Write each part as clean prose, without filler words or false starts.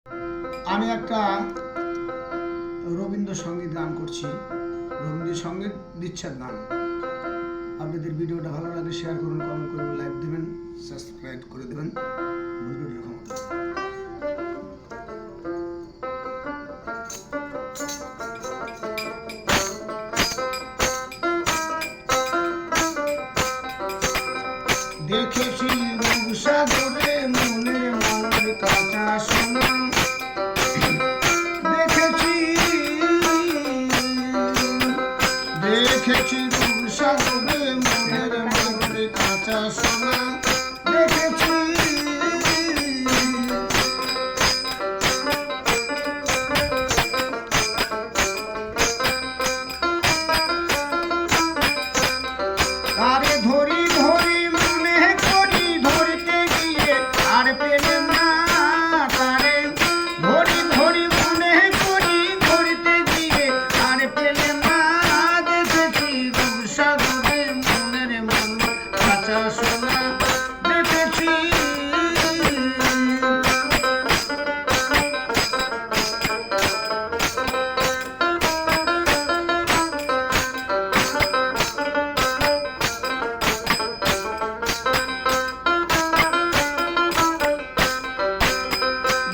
আমি একটা রবীন্দ্রসঙ্গীত গান করছি, রবীন্দ্রসঙ্গীত বিচ্ছেদ গান। আপনাদের ভিডিওটা ভালো লাগলে শেয়ার করুন, কমেন্ট করুন, লাইক দেবেন, সাবস্ক্রাইব করে দেবেন। ভিডিওটি এরকম দেখেছি রূপসাগরে মনের মনের কাঁচা সোনা, দেখেছি রূপসাগরে মনের মনের কাঁচা সোনা, দেখেছি তারে ধরি ধরি মনে করি ধরতে গিয়ে আর পেলে না, তারে ধরি ধরি মনে করি ধরতে গিয়ে আর পেলে না, দেখেছি রূপসাগরে মনের মনের কাঁচা সোনা, দেখেছি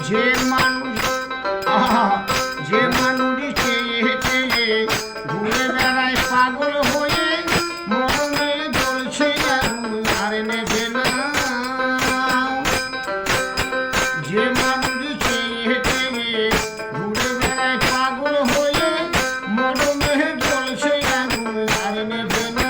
যে মানুষ যে মানুষ চেয়ে চেয়ে ঘুরে বেড়ায় পাগল হয়ে, মরণে জ্বলছে আর নেবে না। যে মানুষ চেয়ে চেয়ে ঘুরে বেড়ায় পাগল হয়ে, মরণে জ্বলছে আর নেবে না।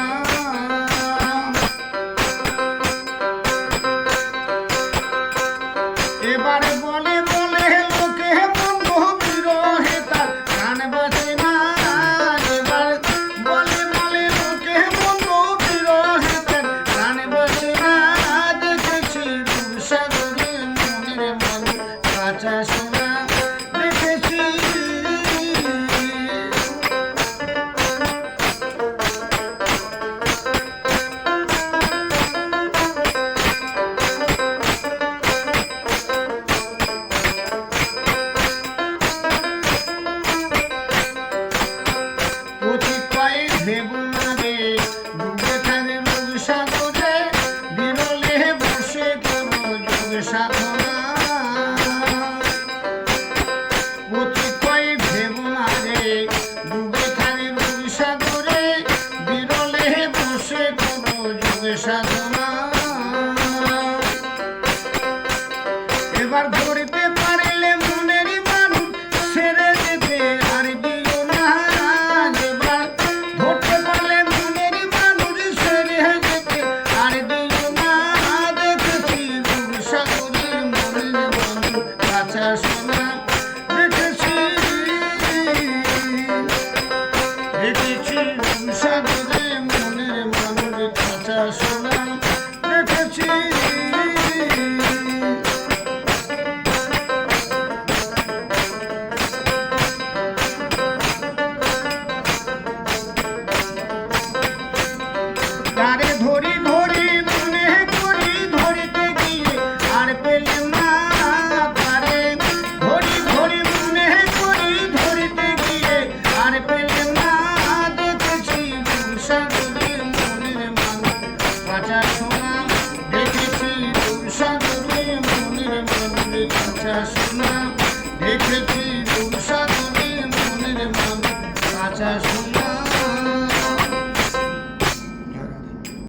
এবারে বলে বলে লোকে বন্ধু বিরহে তার গান বাজে না, এবার বলে বলে লোকে বন্ধু বিরহে তার গান বাজে না, দেখেছি রূপসাগরে মনের মনের কাঁচা সোনা, দেখেছি ভেবো না রে ডুবে থাকে রূপসাগরে, বিরলে বসে করো যোগ সাধনা। কতিপয় ভেবো না রে ডুবে থাকে রূপসাগরে, বিরলে বসে করো যোগ সাধনা। এবার ধরতে পারলে মনেরই মানুষ ছেড়ে যেতে আর দিও না, এবার ধরতে পারলে মনেরই মানুষ ছেড়ে যেতে আর দিও না, দেখেছি রূপসাগরে মনের মনের কাঁচা সোনা, দেখেছি দেখেছি রূপসাগরে মনের মনের কাঁচা সোনা, দেখেছি। তারে ধরি ধরি মনে করি ধরতে গিয়ে আর পেলে না, তারে ধরি ধরি মনে করি ধরতে গিয়ে আর পেলে না, দেখেছি রূপসাগরে মনের মনের কাঁচা সোনা, দেখেছি রূপসাগরে মনের মনের কাঁচা সোনা, দেখেছি রূপসাগরে মনের মনের কাঁচা সোনা।